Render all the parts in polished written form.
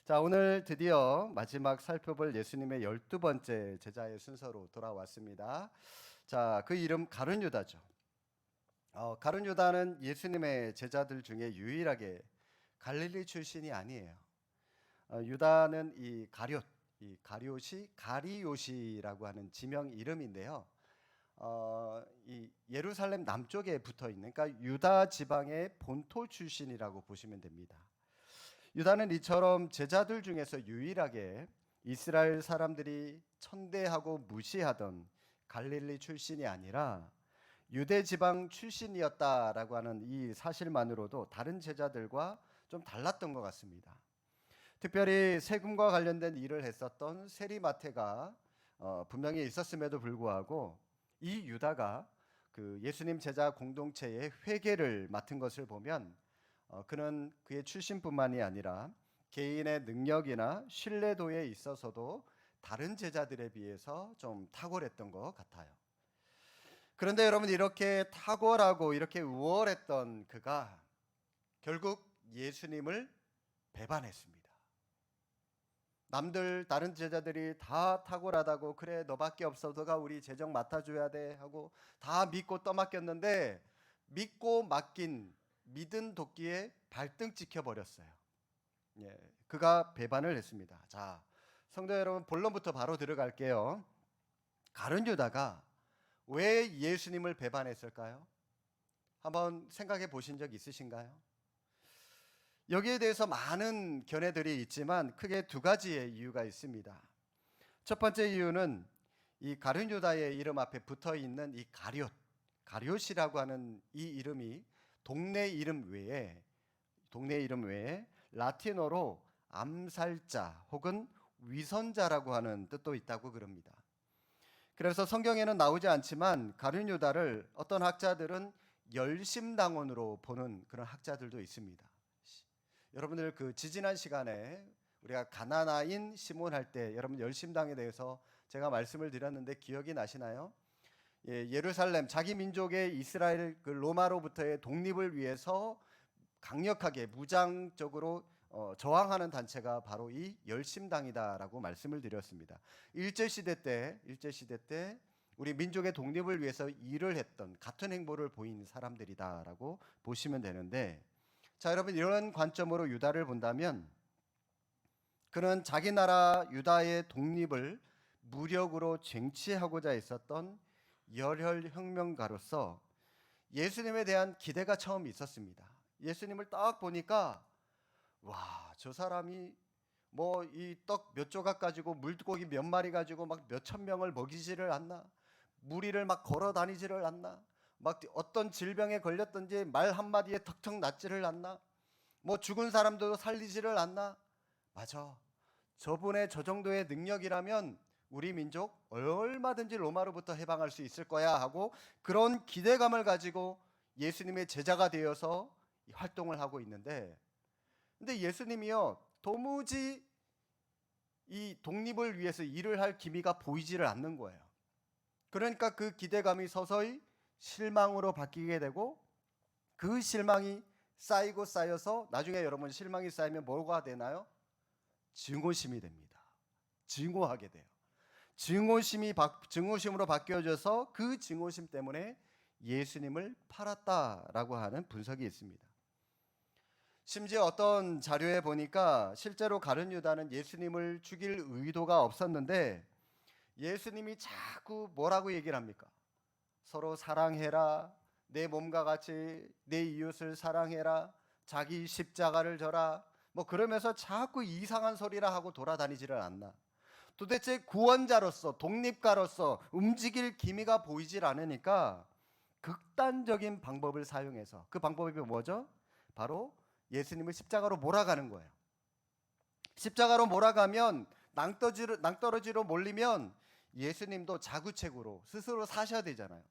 자, 오늘 드디어 마지막 살펴볼 예수님의 12번째 제자의 순서로 돌아왔습니다. 자, 그 이름 가룟 유다죠. 가룟 유다는 예수님의 제자들 중에 유일하게 갈릴리 출신이 아니에요. 유다는 이 가룟이 가리옷이라고 하는 지명 이름인데요. 이 예루살렘 남쪽에 붙어 있는, 그러니까 유다 지방의 본토 출신이라고 보시면 됩니다. 유다는 이처럼 제자들 중에서 유일하게 이스라엘 사람들이 천대하고 무시하던 갈릴리 출신이 아니라 유대 지방 출신이었다라고 하는 이 사실만으로도 다른 제자들과 좀 달랐던 것 같습니다. 특별히 세금과 관련된 일을 했었던 세리마태가 분명히 있었음에도 불구하고 이 유다가 그 예수님 제자 공동체의 회계를 맡은 것을 보면 그는 그의 출신뿐만이 아니라 개인의 능력이나 신뢰도에 있어서도 다른 제자들에 비해서 좀 탁월했던 것 같아요. 그런데 여러분, 이렇게 탁월하고 이렇게 우월했던 그가 결국 예수님을 배반했습니다. 다른 제자들이 다 탁월하다고, 그래 너밖에 없어, 너가 우리 재정 맡아줘야 돼 하고 다 믿고 떠맡겼는데, 믿은 도끼에 발등 찍혀버렸어요. 예, 그가 배반을 했습니다. 자, 성도 여러분, 본론부터 바로 들어갈게요. 가룟 유다가 왜 예수님을 배반했을까요? 한번 생각해 보신 적 있으신가요? 여기에 대해서 많은 견해들이 있지만 크게 두 가지의 이유가 있습니다. 첫 번째 이유는 이 가룟 유다의 이름 앞에 붙어 있는 이 가룟이라고 하는 이 이름이 동네 이름 외에 라틴어로 암살자 혹은 위선자라고 하는 뜻도 있다고 그럽니다. 그래서 성경에는 나오지 않지만 가룟 유다를 어떤 학자들은 열심당원으로 보는 그런 학자들도 있습니다. 여러분들 그 지지난 시간에 우리가 가나나인 시몬 할 때 여러분 열심당에 대해서 제가 말씀을 드렸는데 기억이 나시나요? 예루살렘 자기 민족의 이스라엘 그 로마로부터의 독립을 위해서 강력하게 무장적으로 저항하는 단체가 바로 이 열심당이다라고 말씀을 드렸습니다. 일제 시대 때 우리 민족의 독립을 위해서 일을 했던, 같은 행보를 보인 사람들이다라고 보시면 되는데, 자, 여러분, 이런 관점으로 유다를 본다면 그는 자기 나라 유다의 독립을 무력으로 쟁취하고자 했었던 열혈 혁명가로서 예수님에 대한 기대가 처음 있었습니다. 예수님을 딱 보니까 와, 저 사람이 뭐 이 떡 몇 조각 가지고 물고기 몇 마리 가지고 막 몇천 명을 먹이지를 않나? 무리를 막 걸어 다니지를 않나? 막 어떤 질병에 걸렸던지 말 한마디에 턱턱 낫지를 않나? 뭐 죽은 사람도 살리지를 않나? 맞아. 저분의 저 정도의 능력이라면 우리 민족 얼마든지 로마로부터 해방할 수 있을 거야 하고 그런 기대감을 가지고 예수님의 제자가 되어서 활동을 하고 있는데, 근데 예수님이요 도무지 이 독립을 위해서 일을 할 기미가 보이지를 않는 거예요. 그러니까 그 기대감이 서서히 실망으로 바뀌게 되고, 그 실망이 쌓여서 나중에 여러분 실망이 쌓이면 뭐가 되나요? 증오심이 됩니다. 증오하게 돼요. 증오심으로 바뀌어져서 그 증오심 때문에 예수님을 팔았다라고 하는 분석이 있습니다. 심지어 어떤 자료에 보니까 실제로 가룟 유다는 예수님을 죽일 의도가 없었는데 예수님이 자꾸 뭐라고 얘기를 합니까? 서로 사랑해라, 내 몸과 같이 내 이웃을 사랑해라, 자기 십자가를 져라, 뭐 그러면서 자꾸 이상한 소리라 하고 돌아다니지를 않나? 도대체 구원자로서, 독립가로서 움직일 기미가 보이질 않으니까 극단적인 방법을 사용해서, 그 방법이 뭐죠? 바로 예수님을 십자가로 몰아가는 거예요. 십자가로 몰아가면 낭떠러지로 몰리면 예수님도 자구책으로 스스로 사셔야 되잖아요.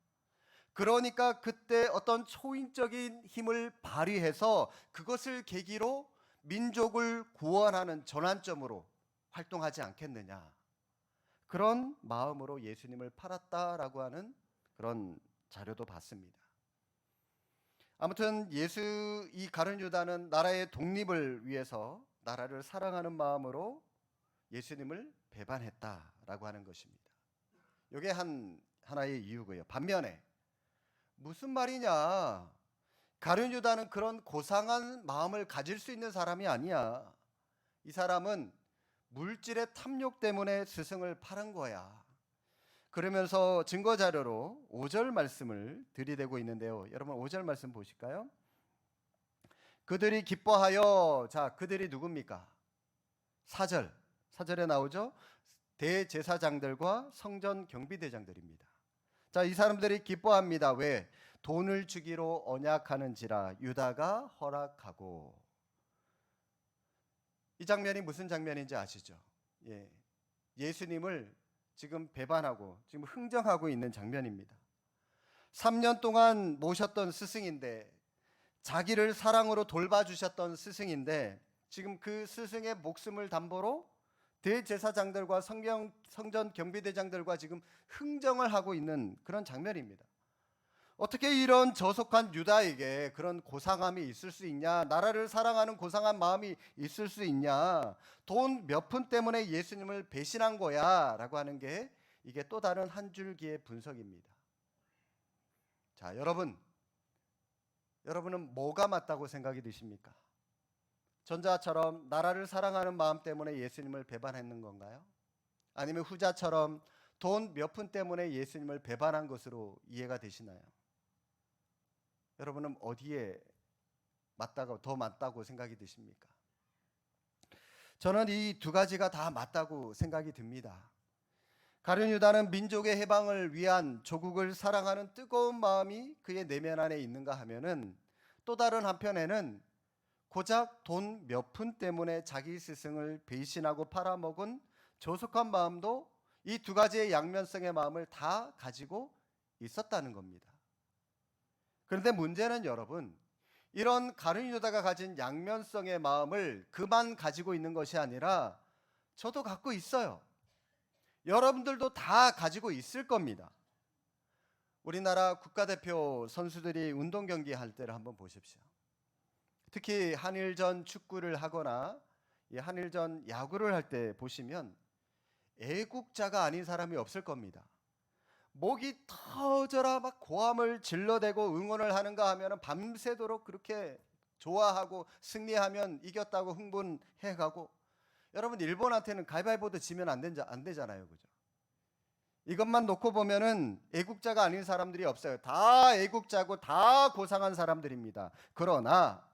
그러니까 그때 어떤 초인적인 힘을 발휘해서 그것을 계기로 민족을 구원하는 전환점으로 활동하지 않겠느냐, 그런 마음으로 예수님을 팔았다라고 하는 그런 자료도 봤습니다. 아무튼 이 가룟 유다는 나라의 독립을 위해서 나라를 사랑하는 마음으로 예수님을 배반했다라고 하는 것입니다. 이게 하나의 이유고요. 반면에 무슨 말이냐? 가룟 유다는 그런 고상한 마음을 가질 수 있는 사람이 아니야. 이 사람은 물질의 탐욕 때문에 스승을 팔은 거야. 그러면서 증거 자료로 5절 말씀을 들이대고 있는데요. 여러분 5절 말씀 보실까요? 그들이 기뻐하여, 자, 그들이 누굽니까? 4절에 나오죠. 대제사장들과 성전 경비대장들입니다. 자, 이 사람들이 기뻐합니다. 왜? 돈을 주기로 언약하는지라 유다가 허락하고. 이 장면이 무슨 장면인지 아시죠? 예, 예수님을 지금 배반하고 지금 흥정하고 있는 장면입니다. 3년 동안 모셨던 스승인데, 자기를 사랑으로 돌봐주셨던 스승인데, 지금 그 스승의 목숨을 담보로 대제사장들과 성전 경비대장들과 지금 흥정을 하고 있는 그런 장면입니다. 어떻게 이런 저속한 유다에게 그런 고상함이 있을 수 있냐? 나라를 사랑하는 고상한 마음이 있을 수 있냐? 돈 몇 푼 때문에 예수님을 배신한 거야 라고 하는 게 이게 또 다른 한 줄기의 분석입니다. 자, 여러분은 뭐가 맞다고 생각이 드십니까? 전자처럼 나라를 사랑하는 마음 때문에 예수님을 배반했는 건가요? 아니면 후자처럼 돈 몇 푼 때문에 예수님을 배반한 것으로 이해가 되시나요? 여러분은 어디에 더 맞다고 생각이 드십니까? 저는 이 두 가지가 다 맞다고 생각이 듭니다. 가룟 유다는 민족의 해방을 위한 조국을 사랑하는 뜨거운 마음이 그의 내면 안에 있는가 하면은, 또 다른 한편에는 고작 돈 몇 푼 때문에 자기 스승을 배신하고 팔아먹은 조속한 마음도 이 두 가지의 양면성의 마음을 다 가지고 있었다는 겁니다. 그런데 문제는 여러분, 이런 가룟 유다가 가진 양면성의 마음을 그만 가지고 있는 것이 아니라 저도 갖고 있어요. 여러분들도 다 가지고 있을 겁니다. 우리나라 국가대표 선수들이 운동 경기 할 때를 한번 보십시오. 특히 한일전 축구를 하거나 한일전 야구를 할 때 보시면 애국자가 아닌 사람이 없을 겁니다. 목이 터져라 막 고함을 질러대고 응원을 하는가 하면 밤새도록 그렇게 좋아하고, 승리하면 이겼다고 흥분해가고. 여러분, 일본한테는 가위바위보도 지면 안 되잖아요, 그죠? 이것만 놓고 보면은 애국자가 아닌 사람들이 없어요. 다 애국자고 다 고상한 사람들입니다. 그러나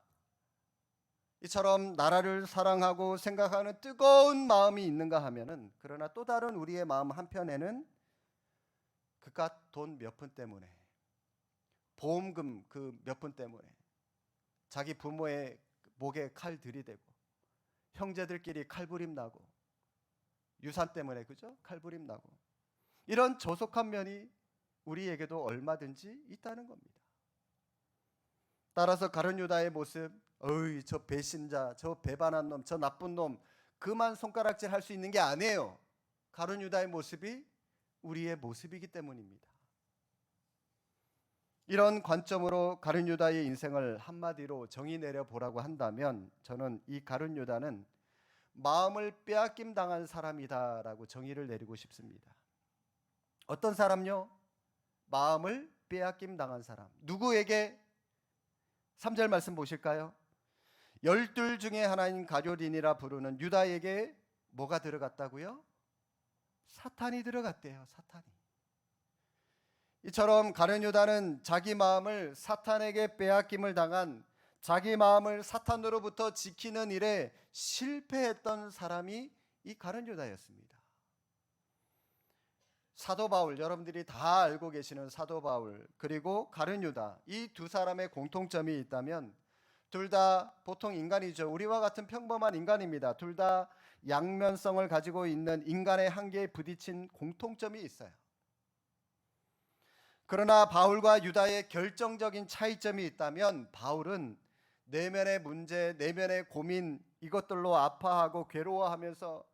이처럼 나라를 사랑하고 생각하는 뜨거운 마음이 있는가 하면은, 그러나 또 다른 우리의 마음 한편에는 그깟 돈 몇 푼 때문에, 보험금 그 몇 푼 때문에 자기 부모의 목에 칼 들이대고, 형제들끼리 칼부림 나고, 유산 때문에, 그죠? 칼부림 나고, 이런 조속한 면이 우리에게도 얼마든지 있다는 겁니다. 따라서 가룟 유다의 모습, 어이 저 배신자, 저 배반한 놈, 저 나쁜 놈, 그만 손가락질 할 수 있는 게 아니에요. 가룟 유다의 모습이 우리의 모습이기 때문입니다. 이런 관점으로 가룟 유다의 인생을 한마디로 정의 내려 보라고 한다면, 저는 이 가룟 유다는 마음을 빼앗김 당한 사람이다라고 정의를 내리고 싶습니다. 어떤 사람요? 마음을 빼앗김 당한 사람. 누구에게? 3절 말씀 보실까요? 12 중에 하나인 가룟이라 부르는 유다에게 뭐가 들어갔다고요? 사탄이 들어갔대요. 사탄이. 이처럼 가룟 유다는 자기 마음을 사탄에게 빼앗김을 당한, 자기 마음을 사탄으로부터 지키는 일에 실패했던 사람이 이 가룟 유다였습니다. 사도 바울, 여러분들이 다 알고 계시는 사도 바울, 그리고 가룟 유다, 이 두 사람의 공통점이 있다면 둘 다 보통 인간이죠. 우리와 같은 평범한 인간입니다. 둘 다 양면성을 가지고 있는 인간의 한계에 부딪힌 공통점이 있어요. 그러나 바울과 유다의 결정적인 차이점이 있다면, 바울은 내면의 문제, 내면의 고민, 이것들로 아파하고 괴로워하면서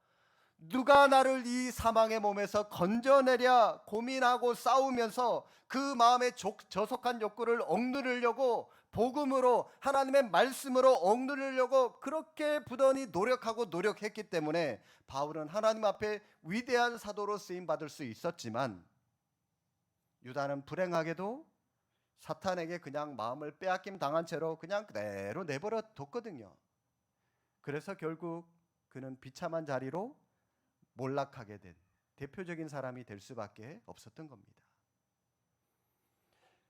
누가 나를 이 사망의 몸에서 건져내랴 고민하고 싸우면서 그 마음의 저속한 욕구를 억누르려고 복음으로 하나님의 말씀으로 억누르려고 그렇게 부단히 노력했기 때문에 바울은 하나님 앞에 위대한 사도로 쓰임 받을 수 있었지만 유다는 불행하게도 사탄에게 그냥 마음을 빼앗김 당한 채로 그냥 그대로 내버려 뒀거든요. 그래서 결국 그는 비참한 자리로 몰락하게 된 대표적인 사람이 될 수밖에 없었던 겁니다.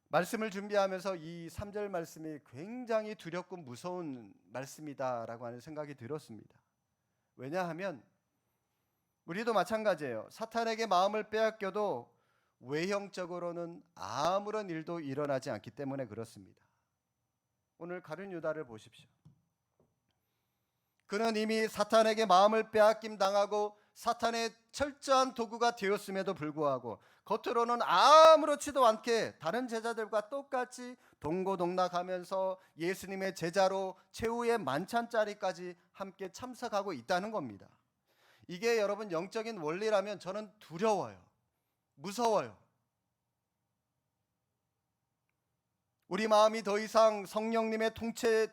말씀을 준비하면서 이 3절 말씀이 굉장히 두렵고 무서운 말씀이다라고 하는 생각이 들었습니다. 왜냐하면 우리도 마찬가지예요. 사탄에게 마음을 빼앗겨도 외형적으로는 아무런 일도 일어나지 않기 때문에 그렇습니다. 오늘 가룟 유다를 보십시오. 그는 이미 사탄에게 마음을 빼앗김 당하고 사탄의 철저한 도구가 되었음에도 불구하고 겉으로는 아무렇지도 않게 다른 제자들과 똑같이 동고동락하면서 예수님의 제자로 최후의 만찬 자리까지 함께 참석하고 있다는 겁니다. 이게 여러분 영적인 원리라면 저는 두려워요. 무서워요. 우리 마음이 더 이상 성령님의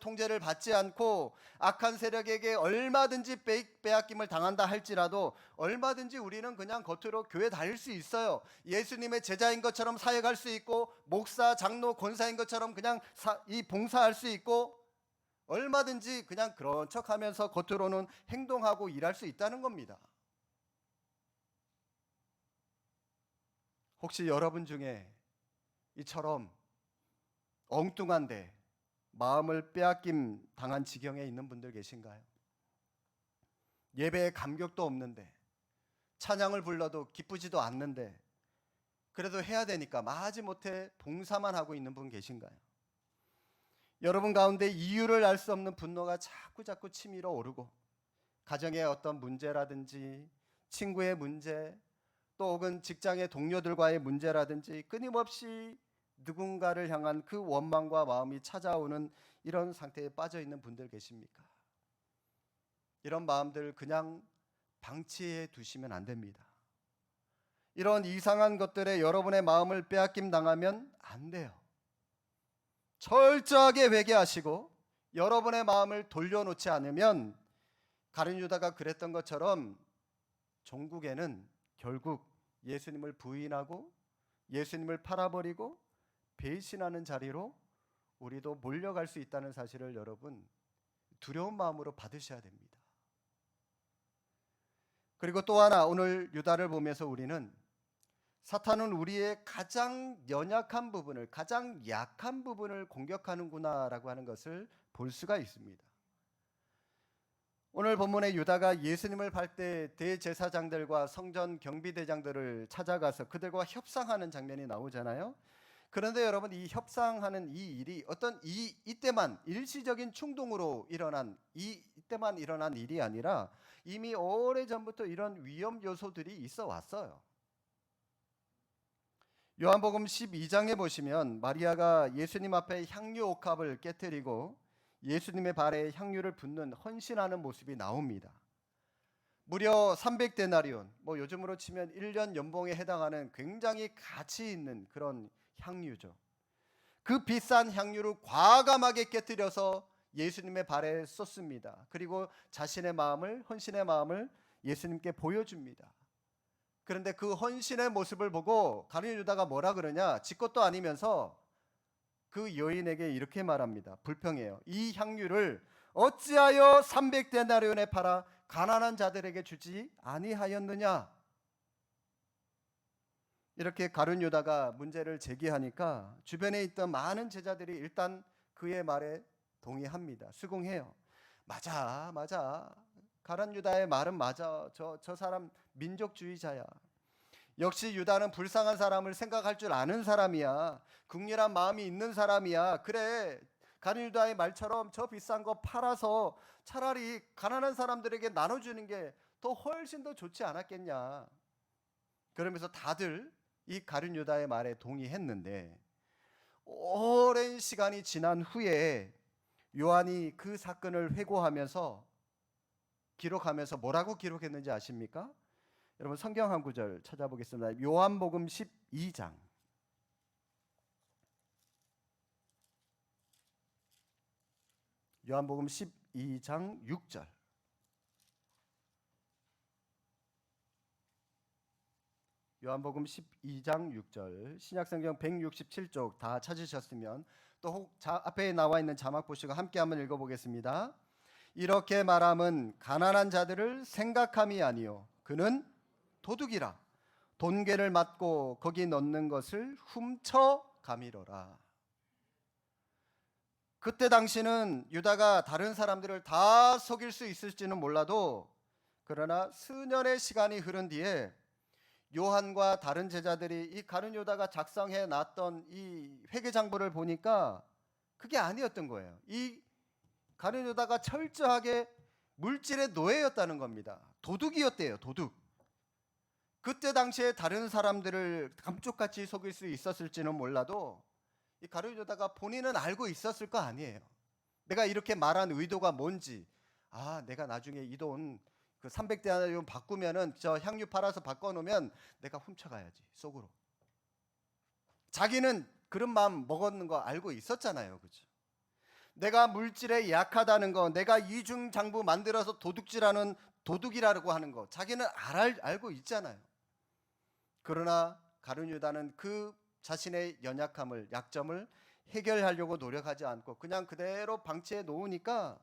통제를 받지 않고 악한 세력에게 얼마든지 빼앗김을 당한다 할지라도 얼마든지 우리는 그냥 겉으로 교회 다닐 수 있어요. 예수님의 제자인 것처럼 사역할 수 있고 목사, 장로, 권사인 것처럼 그냥 봉사할 수 있고 얼마든지 그냥 그런 척하면서 겉으로는 행동하고 일할 수 있다는 겁니다. 혹시 여러분 중에 이처럼 엉뚱한데 마음을 빼앗김 당한 지경에 있는 분들 계신가요? 예배에 감격도 없는데 찬양을 불러도 기쁘지도 않는데 그래도 해야 되니까 마지못해 봉사만 하고 있는 분 계신가요? 여러분 가운데 이유를 알 수 없는 분노가 자꾸 치밀어 오르고 가정의 어떤 문제라든지 친구의 문제 또 혹은 직장의 동료들과의 문제라든지 끊임없이 누군가를 향한 그 원망과 마음이 찾아오는 이런 상태에 빠져 있는 분들 계십니까? 이런 마음들 그냥 방치해 두시면 안 됩니다. 이런 이상한 것들에 여러분의 마음을 빼앗김 당하면 안 돼요. 철저하게 회개하시고 여러분의 마음을 돌려놓지 않으면 가룟 유다가 그랬던 것처럼 종국에는 결국 예수님을 부인하고 예수님을 팔아버리고 배신하는 자리로 우리도 몰려갈 수 있다는 사실을 여러분 두려운 마음으로 받으셔야 됩니다. 그리고 또 하나 오늘 유다를 보면서 우리는 사탄은 우리의 가장 연약한 부분을 가장 약한 부분을 공격하는구나라고 하는 것을 볼 수가 있습니다. 오늘 본문에 유다가 예수님을 팔 때 대제사장들과 성전 경비대장들을 찾아가서 그들과 협상하는 장면이 나오잖아요. 그런데 여러분 이 협상하는 이 일이 어떤 이때만 일시적인 충동으로 이때만 일어난 일이 아니라 이미 오래전부터 이런 위험 요소들이 있어 왔어요. 요한복음 12장에 보시면 마리아가 예수님 앞에 향유 옥합을 깨뜨리고 예수님의 발에 향유를 붓는 헌신하는 모습이 나옵니다. 무려 300데나리온, 요즘으로 치면 1년 연봉에 해당하는 굉장히 가치 있는 그런 향유죠. 그 비싼 향유를 과감하게 깨뜨려서 예수님의 발에 쏟습니다. 그리고 자신의 마음을, 헌신의 마음을 예수님께 보여줍니다. 그런데 그 헌신의 모습을 보고 가룟 유다가 뭐라 그러냐? 지 것도 아니면서 그 여인에게 이렇게 말합니다. 불평해요. 이 향유를 어찌하여 300데나리온에 팔아 가난한 자들에게 주지 아니하였느냐? 이렇게 가룟 유다가 문제를 제기하니까 주변에 있던 많은 제자들이 일단 그의 말에 동의합니다. 수긍해요. 맞아. 가룟 유다의 말은 맞아. 저 사람 민족주의자야. 역시 유다는 불쌍한 사람을 생각할 줄 아는 사람이야. 국률한 마음이 있는 사람이야. 그래, 가룟 유다의 말처럼 저 비싼 거 팔아서 차라리 가난한 사람들에게 나눠주는 게 더 훨씬 더 좋지 않았겠냐. 그러면서 다들 이 가룟 유다의 말에 동의했는데 오랜 시간이 지난 후에 요한이 그 사건을 회고하면서 기록하면서 뭐라고 기록했는지 아십니까? 여러분 성경 한 구절 찾아보겠습니다. 요한복음 12장 요한복음 12장 6절. 요한복음 12장 6절. 신약성경 167쪽 다 찾으셨으면 또 앞에 나와 있는 자막 보시고 함께 한번 읽어보겠습니다. 이렇게 말함은 가난한 자들을 생각함이 아니요 그는 도둑이라 돈괴를 맞고 거기 넣는 것을 훔쳐 가미로라. 그때 당시는 유다가 다른 사람들을 다 속일 수 있을지는 몰라도, 그러나 수년의 시간이 흐른 뒤에 요한과 다른 제자들이 이 가룟 유다가 작성해 놨던 이 회계장부를 보니까 그게 아니었던 거예요. 이 가룟 유다가 철저하게 물질의 노예였다는 겁니다. 도둑이었대요, 도둑. 그때 당시에 다른 사람들을 감쪽같이 속일 수 있었을지는 몰라도 이 가룟 유다가 본인은 알고 있었을 거 아니에요. 내가 이렇게 말한 의도가 뭔지, 내가 나중에 이 돈 그 300데나리온 바꾸면은 저 향유 팔아서 바꿔놓으면 내가 훔쳐가야지 속으로. 자기는 그런 마음 먹었는 거 알고 있었잖아요, 그렇죠? 내가 물질에 약하다는 거, 내가 이중장부 만들어서 도둑질하는 도둑이라고 하는 거, 자기는 알고 있잖아요. 그러나 가룟 유다는 그 자신의 연약함을, 약점을 해결하려고 노력하지 않고 그냥 그대로 방치해 놓으니까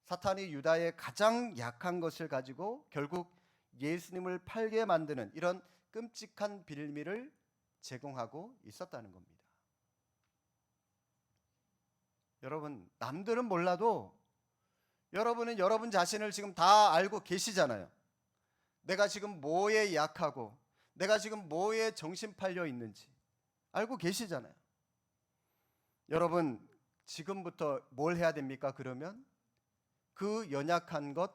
사탄이 유다의 가장 약한 것을 가지고 결국 예수님을 팔게 만드는 이런 끔찍한 빌미를 제공하고 있었다는 겁니다. 여러분, 남들은 몰라도 여러분은 여러분 자신을 지금 다 알고 계시잖아요. 내가 지금 뭐에 약하고 내가 지금 뭐에 정신 팔려 있는지 알고 계시잖아요. 여러분, 지금부터 뭘 해야 됩니까? 그러면 그 연약한 것,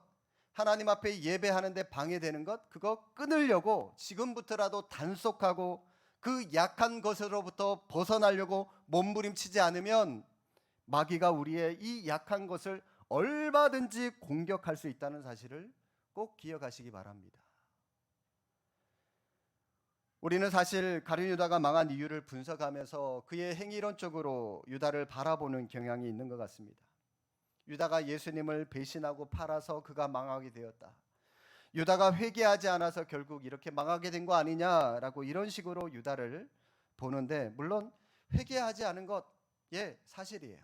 하나님 앞에 예배하는데 방해되는 것, 그거 끊으려고 지금부터라도 단속하고 그 약한 것으로부터 벗어나려고 몸부림치지 않으면 마귀가 우리의 이 약한 것을 얼마든지 공격할 수 있다는 사실을 꼭 기억하시기 바랍니다. 우리는 사실 가룟 유다가 망한 이유를 분석하면서 그의 행위론적으로 유다를 바라보는 경향이 있는 것 같습니다. 유다가 예수님을 배신하고 팔아서 그가 망하게 되었다. 유다가 회개하지 않아서 결국 이렇게 망하게 된 거 아니냐라고 이런 식으로 유다를 보는데, 물론 회개하지 않은 것, 사실이에요.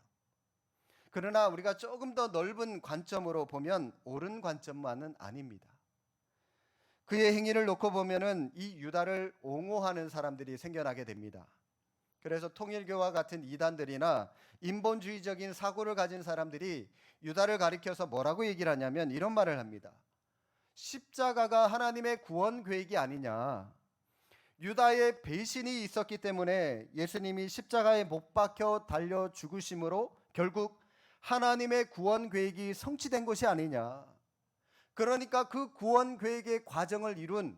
그러나 우리가 조금 더 넓은 관점으로 보면 옳은 관점만은 아닙니다. 그의 행위를 놓고 보면은 이 유다를 옹호하는 사람들이 생겨나게 됩니다. 그래서 통일교와 같은 이단들이나 인본주의적인 사고를 가진 사람들이 유다를 가리켜서 뭐라고 얘기를 하냐면 이런 말을 합니다. 십자가가 하나님의 구원 계획이 아니냐. 유다의 배신이 있었기 때문에 예수님이 십자가에 못 박혀 달려 죽으심으로 결국 하나님의 구원 계획이 성취된 것이 아니냐. 그러니까 그 구원 계획의 과정을 이룬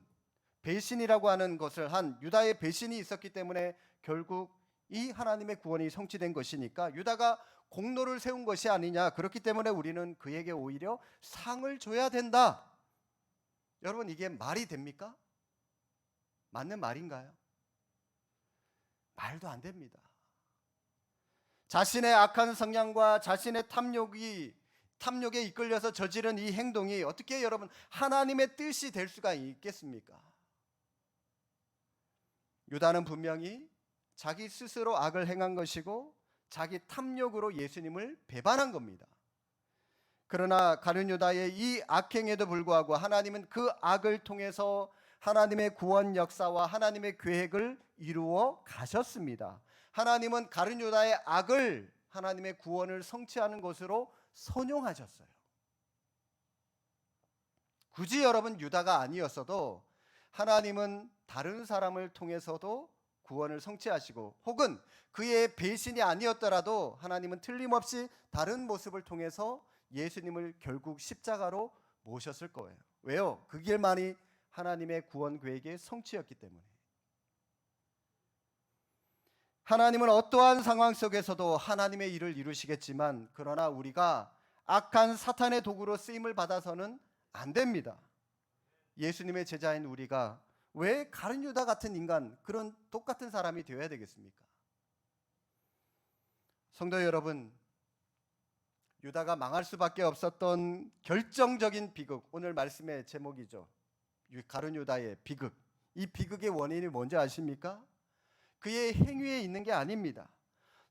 배신이라고 하는 것을 한 유다의 배신이 있었기 때문에 결국 이 하나님의 구원이 성취된 것이니까 유다가 공로를 세운 것이 아니냐. 그렇기 때문에 우리는 그에게 오히려 상을 줘야 된다. 여러분, 이게 말이 됩니까? 맞는 말인가요? 말도 안 됩니다. 자신의 악한 성향과 자신의 탐욕에 이끌려서 저지른 이 행동이 어떻게 여러분 하나님의 뜻이 될 수가 있겠습니까? 유다는 분명히 자기 스스로 악을 행한 것이고 자기 탐욕으로 예수님을 배반한 겁니다. 그러나 가룟 유다의 이 악행에도 불구하고 하나님은 그 악을 통해서 하나님의 구원 역사와 하나님의 계획을 이루어 가셨습니다. 하나님은 가룟 유다의 악을 하나님의 구원을 성취하는 것으로 선용하셨어요. 굳이 여러분 유다가 아니었어도 하나님은 다른 사람을 통해서도 구원을 성취하시고, 혹은 그의 배신이 아니었더라도 하나님은 틀림없이 다른 모습을 통해서 예수님을 결국 십자가로 모셨을 거예요. 왜요? 그 길만이 하나님의 구원 계획의 성취였기 때문에. 하나님은 어떠한 상황 속에서도 하나님의 일을 이루시겠지만, 그러나 우리가 악한 사탄의 도구로 쓰임을 받아서는 안 됩니다. 예수님의 제자인 우리가 왜 가룟 유다 같은 인간, 그런 똑같은 사람이 되어야 되겠습니까? 성도 여러분, 유다가 망할 수밖에 없었던 결정적인 비극, 오늘 말씀의 제목이죠. 가룟 유다의 비극. 이 비극의 원인이 뭔지 아십니까? 그의 행위에 있는 게 아닙니다.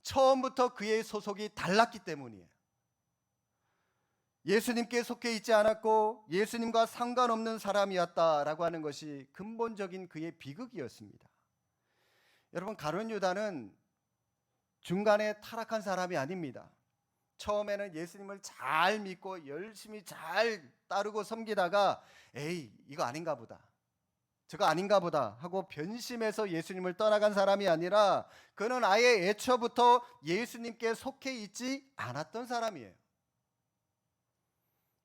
처음부터 그의 소속이 달랐기 때문이에요. 예수님께 속해 있지 않았고 예수님과 상관없는 사람이었다라고 하는 것이 근본적인 그의 비극이었습니다. 여러분, 가룟 유다는 중간에 타락한 사람이 아닙니다. 처음에는 예수님을 잘 믿고 열심히 잘 따르고 섬기다가 에이, 이거 아닌가 보다, 저거 아닌가 보다 하고 변심해서 예수님을 떠나간 사람이 아니라 그는 아예 애초부터 예수님께 속해 있지 않았던 사람이에요.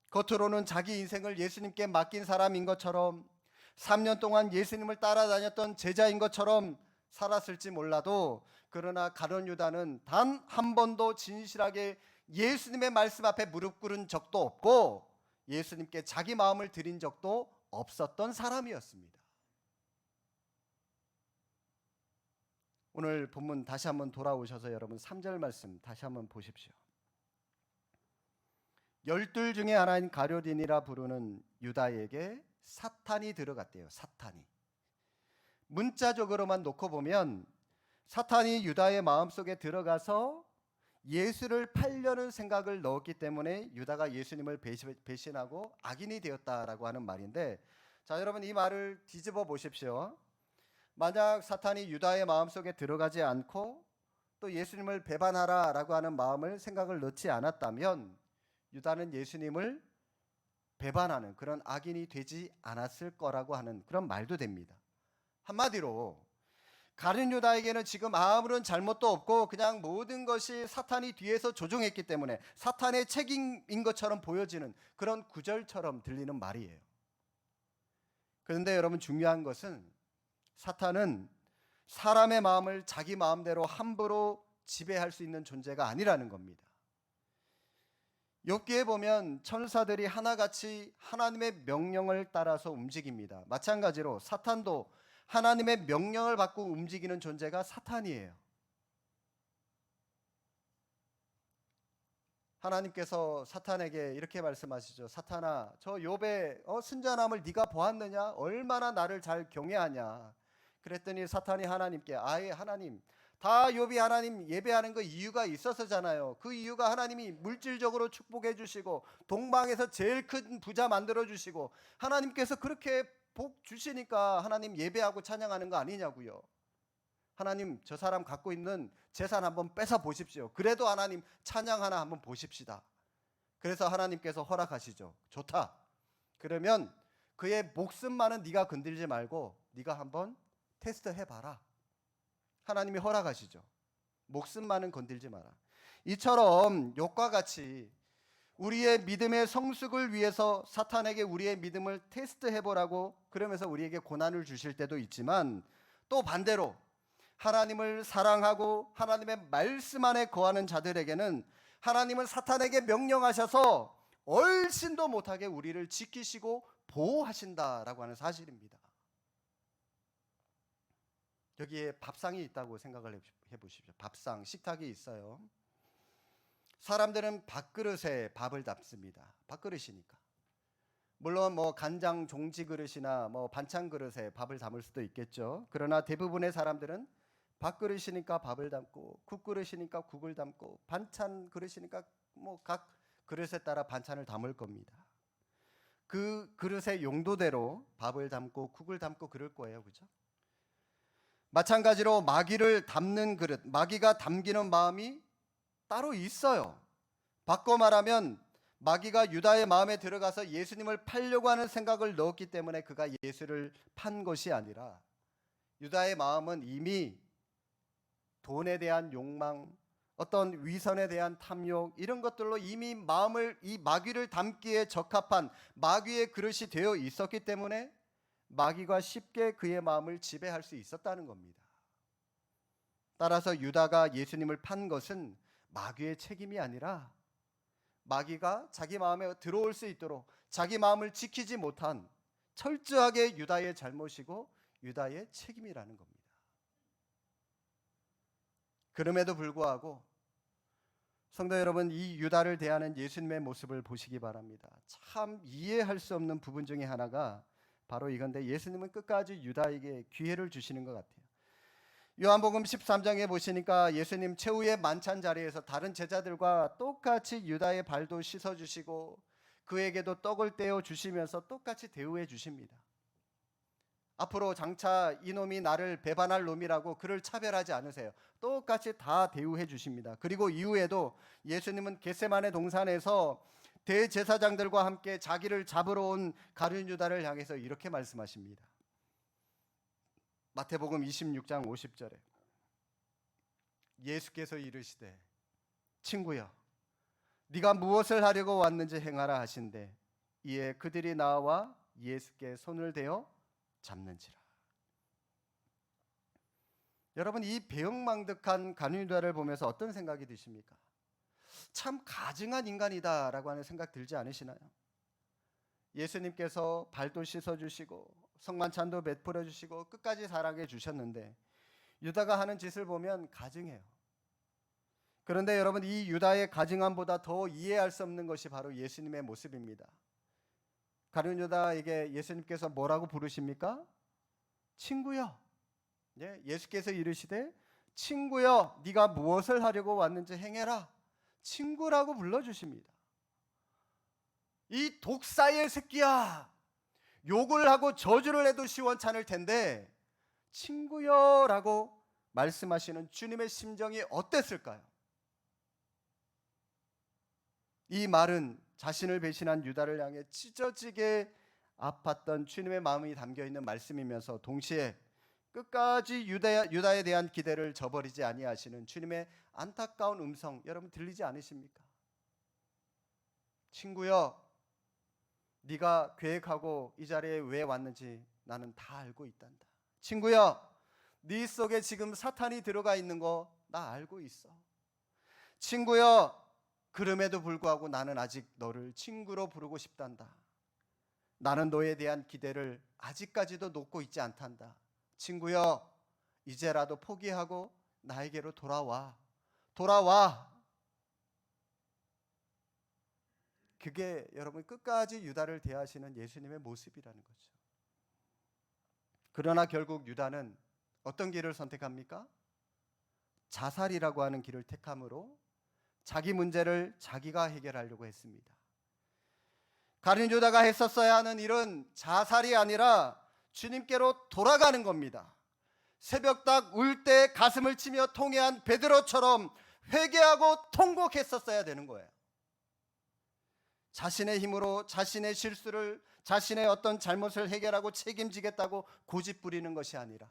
겉으로는 자기 인생을 예수님께 맡긴 사람인 것처럼 3년 동안 예수님을 따라다녔던 제자인 것처럼 살았을지 몰라도, 그러나 가룟 유다는 단 한 번도 진실하게 예수님의 말씀 앞에 무릎 꿇은 적도 없고 예수님께 자기 마음을 드린 적도 없었던 사람이었습니다. 오늘 본문 다시 한번 돌아오셔서 여러분 3절 말씀 다시 한번 보십시오. 열둘 중에 하나인 가룟이라 부르는 유다에게 사탄이 들어갔대요. 사탄이. 문자적으로만 놓고 보면 사탄이 유다의 마음속에 들어가서 예수를 팔려는 생각을 넣었기 때문에 유다가 예수님을 배신하고 악인이 되었다라고 하는 말인데, 자, 여러분 이 말을 뒤집어 보십시오. 만약 사탄이 유다의 마음속에 들어가지 않고 또 예수님을 배반하라라고 하는 생각을 넣지 않았다면 유다는 예수님을 배반하는 그런 악인이 되지 않았을 거라고 하는 그런 말도 됩니다. 한마디로 가룟 유다에게는 지금 아무런 잘못도 없고 그냥 모든 것이 사탄이 뒤에서 조종했기 때문에 사탄의 책임인 것처럼 보여지는 그런 구절처럼 들리는 말이에요. 그런데 여러분, 중요한 것은 사탄은 사람의 마음을 자기 마음대로 함부로 지배할 수 있는 존재가 아니라는 겁니다. 욥기에 보면 천사들이 하나같이 하나님의 명령을 따라서 움직입니다. 마찬가지로 사탄도 하나님의 명령을 받고 움직이는 존재가 사탄이에요. 하나님께서 사탄에게 이렇게 말씀하시죠. 사탄아, 저 욥의 순전함을 네가 보았느냐? 얼마나 나를 잘 경외하냐? 그랬더니 사탄이 하나님께, 아예 하나님, 다 욥이 하나님 예배하는 그 이유가 있어서잖아요. 그 이유가 하나님이 물질적으로 축복해 주시고 동방에서 제일 큰 부자 만들어 주시고 하나님께서 그렇게 복 주시니까 하나님 예배하고 찬양하는 거 아니냐고요. 하나님, 저 사람 갖고 있는 재산 한번 뺏어 보십시오. 그래도 하나님 찬양 하나 한번 보십시다. 그래서 하나님께서 허락하시죠. 좋다. 그러면 그의 목숨만은 네가 건들지 말고 네가 한번 테스트 해봐라. 하나님이 허락하시죠. 목숨만은 건들지 마라. 이처럼 욥과 같이 우리의 믿음의 성숙을 위해서 사탄에게 우리의 믿음을 테스트해보라고 그러면서 우리에게 고난을 주실 때도 있지만, 또 반대로 하나님을 사랑하고 하나님의 말씀 안에 거하는 자들에게는 하나님은 사탄에게 명령하셔서 얼씬도 못하게 우리를 지키시고 보호하신다라고 하는 사실입니다. 여기에 밥상이 있다고 생각을 해보십시오. 밥상, 식탁이 있어요. 사람들은 밥그릇에 밥을 담습니다. 밥그릇이니까. 물론 간장 종지 그릇이나 반찬 그릇에 밥을 담을 수도 있겠죠. 그러나 대부분의 사람들은 밥그릇이니까 밥을 담고, 국그릇이니까 국을 담고, 반찬 그릇이니까 각 그릇에 따라 반찬을 담을 겁니다. 그 그릇의 용도대로 밥을 담고 국을 담고 그럴 거예요. 그죠? 마찬가지로 마귀를 담는 그릇, 마귀가 담기는 마음이 따로 있어요. 바꿔 말하면 마귀가 유다의 마음에 들어가서 예수님을 팔려고 하는 생각을 넣었기 때문에 그가 예수를 판 것이 아니라, 유다의 마음은 이미 돈에 대한 욕망, 어떤 위선에 대한 탐욕, 이런 것들로 이미 마음을 이 마귀를 담기에 적합한 마귀의 그릇이 되어 있었기 때문에 마귀가 쉽게 그의 마음을 지배할 수 있었다는 겁니다. 따라서 유다가 예수님을 판 것은 마귀의 책임이 아니라 마귀가 자기 마음에 들어올 수 있도록 자기 마음을 지키지 못한 철저하게 유다의 잘못이고 유다의 책임이라는 겁니다. 그럼에도 불구하고 성도 여러분, 이 유다를 대하는 예수님의 모습을 보시기 바랍니다. 참 이해할 수 없는 부분 중에 하나가 바로 이건데, 예수님은 끝까지 유다에게 기회를 주시는 것 같아요. 요한복음 13장에 보시니까 예수님 최후의 만찬 자리에서 다른 제자들과 똑같이 유다의 발도 씻어주시고 그에게도 떡을 떼어 주시면서 똑같이 대우해 주십니다. 앞으로 장차 이놈이 나를 배반할 놈이라고 그를 차별하지 않으세요. 똑같이 다 대우해 주십니다. 그리고 이후에도 예수님은 겟세마네 동산에서 대제사장들과 함께 자기를 잡으러 온 가룟 유다를 향해서 이렇게 말씀하십니다. 마태복음 26장 50절에 예수께서 이르시되 친구여 네가 무엇을 하려고 왔는지 행하라 하신대 이에 그들이 나와 예수께 손을 대어 잡는지라. 여러분, 이 배은망덕한 가룟 유다를 보면서 어떤 생각이 드십니까? 참 가증한 인간이다라고 하는 생각 들지 않으시나요? 예수님께서 발도 씻어주시고 성만찬도 베풀어 주시고 끝까지 사랑해 주셨는데 유다가 하는 짓을 보면 가증해요. 그런데 여러분, 이 유다의 가증함보다 더 이해할 수 없는 것이 바로 예수님의 모습입니다. 가룟 유다에게 예수님께서 뭐라고 부르십니까? 친구여. 예수께서 이르시되 친구여 네가 무엇을 하려고 왔는지 행해라. 친구라고 불러주십니다. 이 독사의 새끼야, 욕을 하고 저주를 해도 시원찮을 텐데 친구여라고 말씀하시는 주님의 심정이 어땠을까요? 이 말은 자신을 배신한 유다를 향해 찢어지게 아팠던 주님의 마음이 담겨있는 말씀이면서 동시에 끝까지 유다에 대한 기대를 저버리지 아니하시는 주님의 안타까운 음성, 여러분 들리지 않으십니까? 친구여, 네가 계획하고 이 자리에 왜 왔는지 나는 다 알고 있단다. 친구야, 네 속에 지금 사탄이 들어가 있는 거 나 알고 있어. 친구야, 그럼에도 불구하고 나는 아직 너를 친구로 부르고 싶단다. 나는 너에 대한 기대를 아직까지도 놓고 있지 않단다. 친구야, 이제라도 포기하고 나에게로 돌아와. 그게 여러분 끝까지 유다를 대하시는 예수님의 모습이라는 거죠. 그러나 결국 유다는 어떤 길을 선택합니까? 자살이라고 하는 길을 택함으로 자기 문제를 자기가 해결하려고 했습니다. 가룟 유다가 했었어야 하는 일은 자살이 아니라 주님께로 돌아가는 겁니다. 새벽닭 울 때 가슴을 치며 통회한 베드로처럼 회개하고 통곡했었어야 되는 거예요. 자신의 힘으로 자신의 실수를, 자신의 어떤 잘못을 해결하고 책임지겠다고 고집 부리는 것이 아니라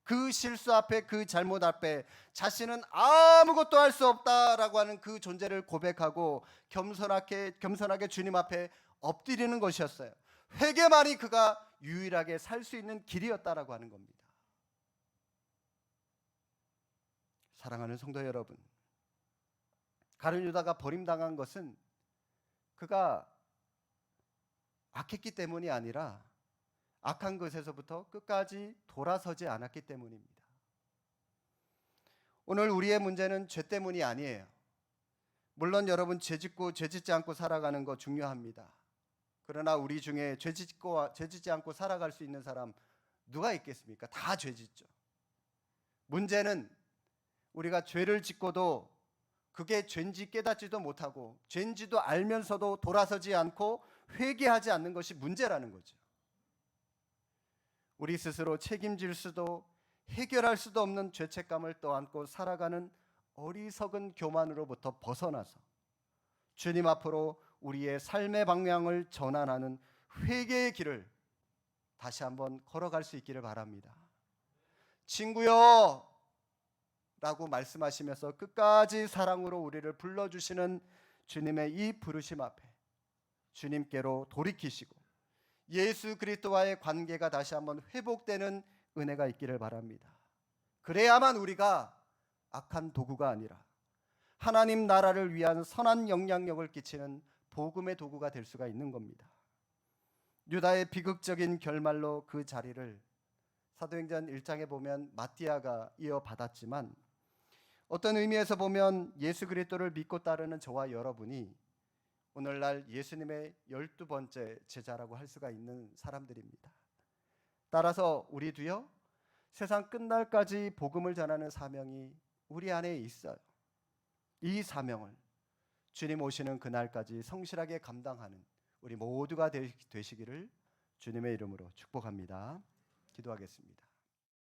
그 실수 앞에, 그 잘못 앞에 자신은 아무것도 할 수 없다라고 하는 그 존재를 고백하고 겸손하게 주님 앞에 엎드리는 것이었어요. 회개만이 그가 유일하게 살 수 있는 길이었다라고 하는 겁니다. 사랑하는 성도 여러분, 가룟 유다가 버림당한 것은 그가 악했기 때문이 아니라 악한 것에서부터 끝까지 돌아서지 않았기 때문입니다. 오늘 우리의 문제는 죄 때문이 아니에요. 물론 여러분 죄 짓지 않고 살아가는 거 중요합니다. 그러나 우리 중에 죄 짓지 않고 살아갈 수 있는 사람 누가 있겠습니까? 다 죄 짓죠. 문제는 우리가 죄를 짓고도 그게 죄인지 깨닫지도 못하고 죄인지도 알면서도 돌아서지 않고 회개하지 않는 것이 문제라는 거죠. 우리 스스로 책임질 수도 해결할 수도 없는 죄책감을 떠안고 살아가는 어리석은 교만으로부터 벗어나서 주님 앞으로 우리의 삶의 방향을 전환하는 회개의 길을 다시 한번 걸어갈 수 있기를 바랍니다. 친구여 라고 말씀하시면서 끝까지 사랑으로 우리를 불러주시는 주님의 이 부르심 앞에 주님께로 돌이키시고 예수 그리스도와의 관계가 다시 한번 회복되는 은혜가 있기를 바랍니다. 그래야만 우리가 악한 도구가 아니라 하나님 나라를 위한 선한 영향력을 끼치는 복음의 도구가 될 수가 있는 겁니다. 유다의 비극적인 결말로 그 자리를 사도행전 1장에 보면 마띠아가 이어받았지만 어떤 의미에서 보면 예수 그리스도를 믿고 따르는 저와 여러분이 오늘날 예수님의 12번째 제자라고 할 수가 있는 사람들입니다. 따라서 우리도요, 세상 끝날까지 복음을 전하는 사명이 우리 안에 있어요. 이 사명을 주님 오시는 그날까지 성실하게 감당하는 우리 모두가 되시기를 주님의 이름으로 축복합니다. 기도하겠습니다.